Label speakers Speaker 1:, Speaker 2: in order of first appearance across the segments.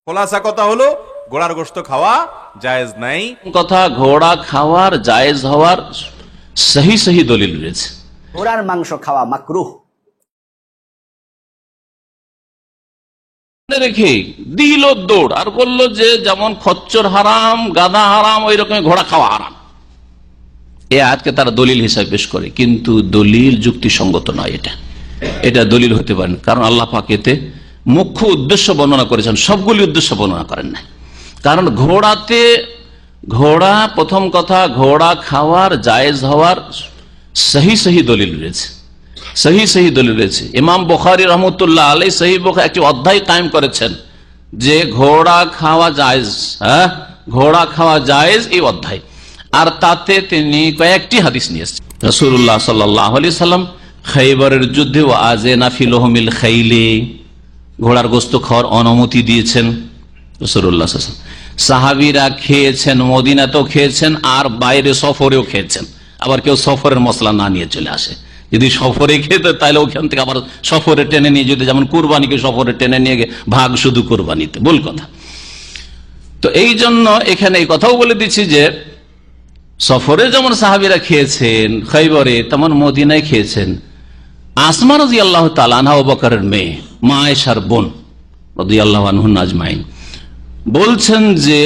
Speaker 1: খোলাসা কথা হলো ঘোড়ার গোশত খাওয়া জায়েজ নাই।
Speaker 2: কথা ঘোড়া খাওয়ার জায়েজ হওয়ার সহি সহি দলিল রয়েছে।
Speaker 3: ঘোড়ার মাংস খাওয়া মাকরুহ।
Speaker 2: রেখে দিল দৌড় আর বললো যে যেমন খচ্চর হারাম, গাধা হারাম, ওই রকম ঘোড়া খাওয়া হারাম। এ আয়াতকে তারা দলিল হিসাবে পেশ করে, কিন্তু দলিল যুক্তিসঙ্গত নয়। এটা দলিল হতে পারে না, কারণ আল্লাহ পাক এতে মুখ্য উদ্দেশ্য বর্ণনা করেছেন, সবগুলি উদ্দেশ্য বর্ণনা করেন না। কারণ ঘোড়া প্রথম কথা, ঘোড়া খাওয়ার জায়েজ হওয়ার সহি সহি দলিল রয়েছে, সহি সহি দলিল রয়েছে। ইমাম বুখারী রহমতুল্লাহ আলাইহি সহিহ বুখারী একটি অধ্যায় কায়েম করেছেন যে ঘোড়া খাওয়া জায়েজ, ঘোড়া খাওয়া জায়েজ, এই অধ্যায়। আর তাতে তিনি কয়েকটি হাদিস নিয়ে এসেছেন। রাসূলুল্লাহ সাল্লাল্লাহু আলাইহি সাল্লাম খাইবারের যুদ্ধে ওয়াজেনা ফি লহমিল খাইলি, ঘোড়ার গোশত খাওয়ার অনুমতি দিয়েছেন রাসূলুল্লাহ সাল্লাল্লাহু আলাইহি ওয়াসাল্লাম। সাহাবীরা খেয়েছেন, মদিনাতেও খেয়েছেন, আর বাইরে সফরেও খেয়েছেন। আবার কেউ সফরের মশলা না নিয়ে চলে আসে, যদি সফরে খেতে তাহলে ওখান থেকে আবার সফরে টেনে নিয়ে যেতে, যেমন কুরবানিকে সফরে টেনে নিয়ে গিয়ে ভাগ শুধু কুরবানিতে, ভুল কথা। তো এই জন্য এখানে এই কথাও বলে দিচ্ছি যে সফরে যেমন সাহাবীরা খেয়েছেন খাইবরে, তেমন মদিনায় খেয়েছেন। আসমা রাদিয়াল্লাহু তাআলা আনহা আবু বকরের মেয়ে, মা আয়েশার বোন রাদিয়াল্লাহু আনহুম আজমাইন, বলছেন যে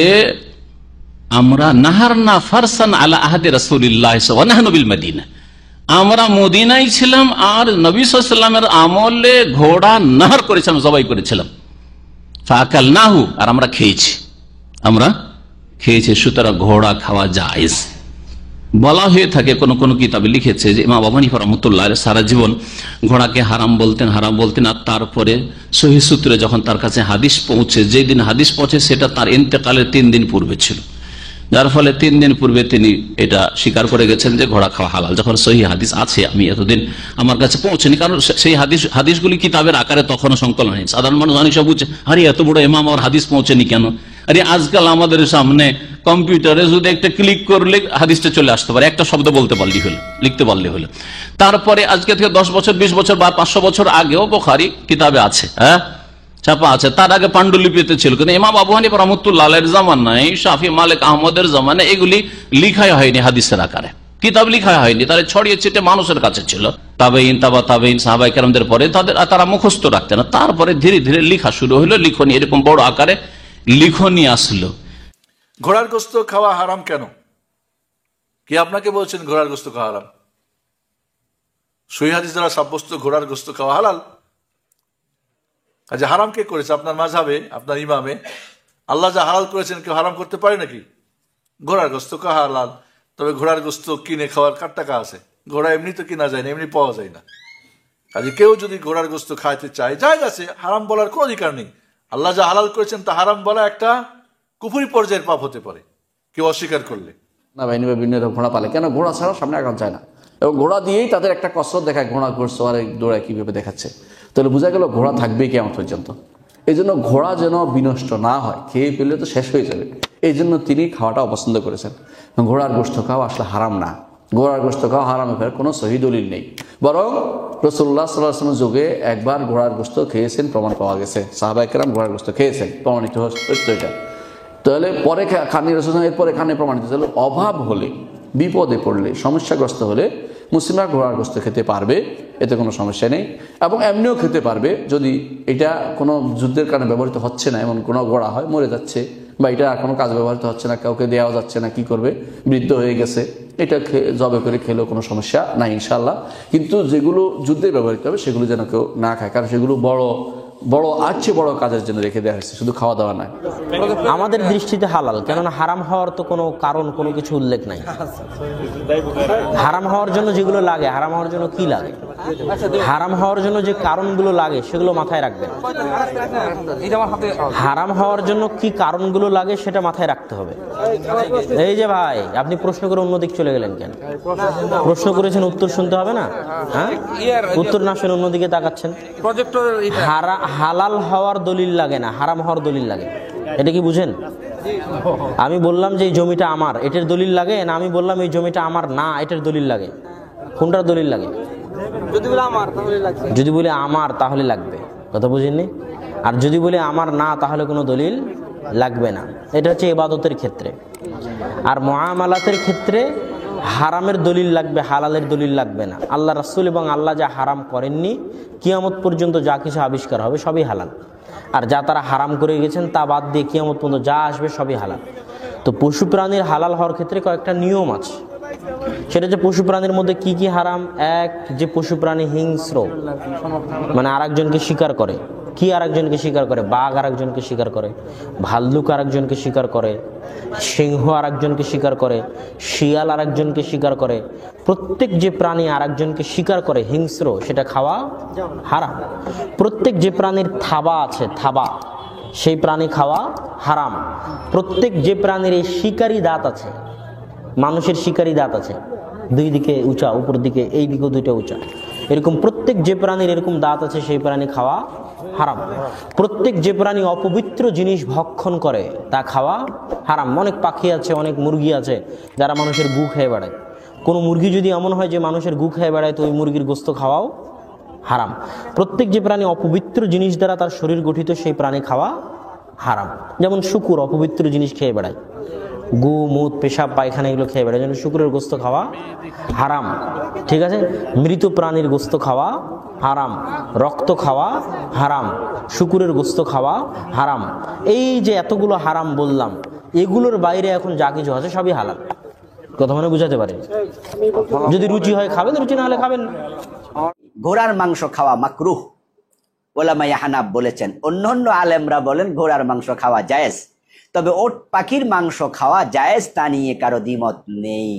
Speaker 2: আমরা নাহারনা ফারসান আলা আহাদি রাসূলিল্লাহ সাল্লাল্লাহু আলাইহি ওয়া নাহনু বিল মদিনা, আমরা মদিনায় ছিলাম আর নবী সাল্লাল্লাহু আলাইহি ওয়াসাল্লামের আমলে ঘোড়া নাহার করেছিলাম, জবাই করেছিলাম। ফাকালনাহু, আর আমরা খেয়েছি, সুতরাং ঘোড়া খাওয়া জায়েজ। বলা হয়ে থাকে, কোন কোন কিতাবে লিখেছে যে ইমাম আবু হানিফা রাহমাতুল্লাহ আলাইহি সারা জীবন ঘোড়াকে হারাম বলতেন, আর তারপরে সহিহ সূত্রে যখন তার কাছে হাদিস পৌঁছে, যেদিন হাদিস পৌঁছে সেটা তার ইন্তেকালের 3 দিন পূর্বে ছিল, যার ফলে 3 দিন পূর্বে তিনি এটা স্বীকার করে গেছেন যে ঘোড়া খাওয়া হালাল। যখন সহিহ হাদিস আছে, আমি এতদিন আমার কাছে পৌঁছেনি, কারণ সেই হাদিসগুলি কিতাবের আকারে তখনও সংকলন হয়নি। সাধারণ মানুষ অনেক সব বুঝছে, আরে এত বড় ইমাম আর হাদিস পৌঁছেনি কেন? আরে আজকাল আমাদের সামনে কম্পিউটারে শুধু একটা ক্লিক করলে হাদিসটা চলে আসতে পারে, একটা শব্দ বলতে পারলি হলো, লিখতে পারলে হলো। তারপরে আজকে থেকে 10 বছর 20 বছর বা 500 বছর আগেও বুখারী কিতাবে আছে, ছাপা আছে। তার আগে পাণ্ডুলিপিতে ছিল, কিন্তু ইমাম আবু হানিফা রাহমাতুল্লাহ আলাইহির জামানায়, শাফি মালিক আহমদের জামানায় এগুলি লিখাই হয়নি হাদিসের আকারে, কিতাব লিখা হয়নি, তারা ছড়িয়ে ছিটে মানুষের কাছে ছিল। তাবেঈন, তাবেঈন, সাহাবায়ে কেরামদের পরে তারা মুখস্থ রাখতেন, তারপরে ধীরে ধীরে লেখা শুরু হলো, লিখনি এরকম বড় আকারে লিখনি আসলো।
Speaker 4: ঘোড়ার গোশত খাওয়া হারাম কেন? কি আপনাকে বলছেন ঘোড়ার গোশত খাওয়া হারাম? সহিহ হাদিস দ্বারা সাব্যস্ত ঘোড়ার গোশত খাওয়া হালাল। আচ্ছা, হারাম কে করেছে? আপনার মাযহাবে, আপনার ইমামে আল্লাহ যা হালাল করেছেন কেউ হারাম করতে পারে নাকি? ঘোড়ার গোশত খাওয়া হালাল। তবে ঘোড়ার গোশত কিনে খাওয়ার কার টাকা আছে? ঘোড়া এমনি তো কিনা যায় না, এমনি পাওয়া যায় না। কাজে কেউ যদি ঘোড়ার গোশত খাইতে চায়, জায়েজ আছে, হারাম বলার কোনো অধিকার নেই। আল্লাহ যা হালাল করেছেন তা হারাম বলা একটা কুফরি পর্যায়ের পাপ হতে পারে কেউ অস্বীকার করলে।
Speaker 5: না ভাই, বিভিন্ন ঘোড়া পালে কেন? ঘোড়া ছাড়া সামনে আগাম যায় না, এবং ঘোড়া দিয়েই তাদের একটা কসরত দেখায়, ঘোড়া ঘুরছে আর দৌড়ায় কিভাবে দেখাচ্ছে। তাহলে বোঝা গেল ঘোড়া থাকবেই কেমন পর্যন্ত। এই জন্য ঘোড়া যেন বিনষ্ট না হয়, খেয়ে ফেললে তো শেষ হয়ে যাবে, এই জন্য তিনি খাওয়াটা অপছন্দ করেছেন। ঘোড়ার গোশত খাওয়া আসলে হারাম না, ঘোড়ার গোশত খাওয়া হারাম ফেরার কোনো সহিহ দলিল নেই। বরং রাসূলুল্লাহ সাল্লাল্লাহু আলাইহি ওয়াসাল্লাম যুগে একবার ঘোড়ার গোশত খেয়েছেন, প্রমাণ পাওয়া গেছে, সাহাবায়ে কেরাম ঘোড়ার গোশত খেয়েছেন, প্রমাণিত হচ্ছে এটা। তাহলে পরে খানি রাসূল, এরপরে খানে প্রমাণিত। তাহলে অভাব হলে, বিপদে পড়লে, সমস্যাগ্রস্ত হলে মুসলিমরা ঘোড়ার গোশত খেতে পারবে, এতে কোনো সমস্যা নেই। এবং এমনিও খেতে পারবে যদি এটা কোনো যুদ্ধের কারণে ব্যবহৃত হচ্ছে না, এমন কোনো ঘোড়া হয় মরে যাচ্ছে, বা এটা আর কোনো কাজ ব্যবহৃত হচ্ছে না, কাউকে দেওয়া যাচ্ছে না, কি করবে, বৃদ্ধ হয়ে গেছে, এটা জবে করে খেলেও কোনো সমস্যা নাই ইনশাল্লাহ। কিন্তু যেগুলো যুদ্ধে ব্যবহৃত হবে সেগুলো যেন কেউ না খায়, কারণ সেগুলো বড় বড় কাজের জন্য রেখে দেওয়া হয়েছে, শুধু খাওয়া দাওয়া নয়।
Speaker 6: আমাদের দৃষ্টিতে হালাল, কেননা হারাম হওয়ার তো কোনো কারণ, কোনো কিছু উল্লেখ নাই। হারাম হওয়ার জন্য যেগুলো লাগে, হারাম হওয়ার জন্য কি লাগে, হারাম হওয়ার জন্য যে কারণগুলো লাগে সেগুলো মাথায় রাখবেন। হারাম হওয়ার জন্য কি কারণগুলো লাগে সেটা মাথায় রাখতে হবে। এই যে ভাই, আপনি প্রশ্ন করে অন্যদিক চলে গেলেন কেন? প্রশ্ন করেছেন, উত্তর শুনতে হবে না? হ্যাঁ, উত্তর না শুনে অন্যদিকে তাকাচ্ছেন। হালাল হওয়ার দলিল লাগে না, হারাম হওয়ার দলিল লাগে, এটা কি বুঝেন? আমি বললাম যে এই জমিটা আমার, এটার দলিল লাগে না? আমি বললাম এই জমিটা আমার না, এটার দলিল লাগে? কোনটার দলিল লাগে? যদি বলে আমার তাহলে লাগবে, কথা বুঝেননি? আর যদি বলি আমার না, তাহলে কোনো দলিল লাগবে না। এটা হচ্ছে ইবাদতের ক্ষেত্রে। আর মুআমালাতের ক্ষেত্রে হারামের দলিল লাগবে, হালালের দলিল লাগবে না। আল্লাহ রাসূল এবং আল্লাহ যা হারাম করেননি, কিয়ামত পর্যন্ত যা কিছু আবিষ্কার হবে সবই হালাল। আর যা তারা হারাম করে গেছেন তা বাদ দিয়ে কিয়ামত পর্যন্ত যা আসবে সবই হালাল। তো পশু প্রাণীর হালাল হওয়ার ক্ষেত্রে কয়েকটা নিয়ম আছে। সেটা হচ্ছে পশু প্রাণীর মধ্যে কি কি হারাম। এক, যে পশু প্রাণী হিংস্র, মানে আরেকজনকে শিকার করে। কি আরেকজনকে শিকার করে? বাঘ আরেকজনকে শিকার করে, ভাল্লুক আরেকজনকে শিকার করে, সিংহ আরেকজনকে শিকার করে, শিয়াল আরেকজনকে শিকার করে। প্রত্যেক যে প্রাণী আরেকজনকে শিকার করে হিংস্র, সেটা খাওয়া হারাম। প্রত্যেক যে প্রাণীর থাবা আছে, থাবা, সেই প্রাণী খাওয়া হারাম। প্রত্যেক যে প্রাণীর এই শিকারী দাঁত আছে, মানুষের শিকারী দাঁত আছে, দুই দিকে উঁচা, উপর দিকে এই দিকেও দুইটা উঁচা, এরকম প্রত্যেক যে প্রাণীর এরকম দাঁত আছে সেই প্রাণী খাওয়া হারাম। প্রত্যেক যে প্রাণী অপবিত্র জিনিস ভক্ষণ করে তা খাওয়া হারাম। অনেক পাখি আছে, অনেক মুরগি আছে যারা মানুষের গু খেয়ে বেড়ায়। কোনো মুরগি যদি এমন হয় যে মানুষের গু খেয়ে বেড়ায়, তো ওই মুরগির গোস্ত খাওয়াও হারাম। প্রত্যেক যে প্রাণী অপবিত্র জিনিস দ্বারা তার শরীর গঠিত, সেই প্রাণী খাওয়া হারাম। যেমন শুকুর অপবিত্র জিনিস খেয়ে বেড়ায়, গু, মুত, পেশাব, পায়খানা এগুলো খেয়ে বেড়ায়, যেন শুকুরের গোস্ত খাওয়া হারাম। ঠিক আছে? মৃত প্রাণীর গোস্ত খাওয়া হারাম, রক্ত খাওয়া হারাম, শুকুরের গোস্ত খাওয়া হারাম। এই যে এতগুলো হারাম বললাম, এগুলোর বাইরে এখন যা কিছু আছে সবই হালাল। কথা মানে বুঝাতে পারে? যদি রুচি হয় খাবেন, রুচি না হলে খাবেন।
Speaker 3: ঘোড়ার মাংস খাওয়া মাকরুহ, ওলামায়ে হানাফ বলেছেন। অন্যান্য আলেমরা বলেন ঘোড়ার মাংস খাওয়া জায়েজ, তবে ওট পাখির মাংস খাওয়া জায়েজ তা নিয়ে কারো দ্বিমত নেই।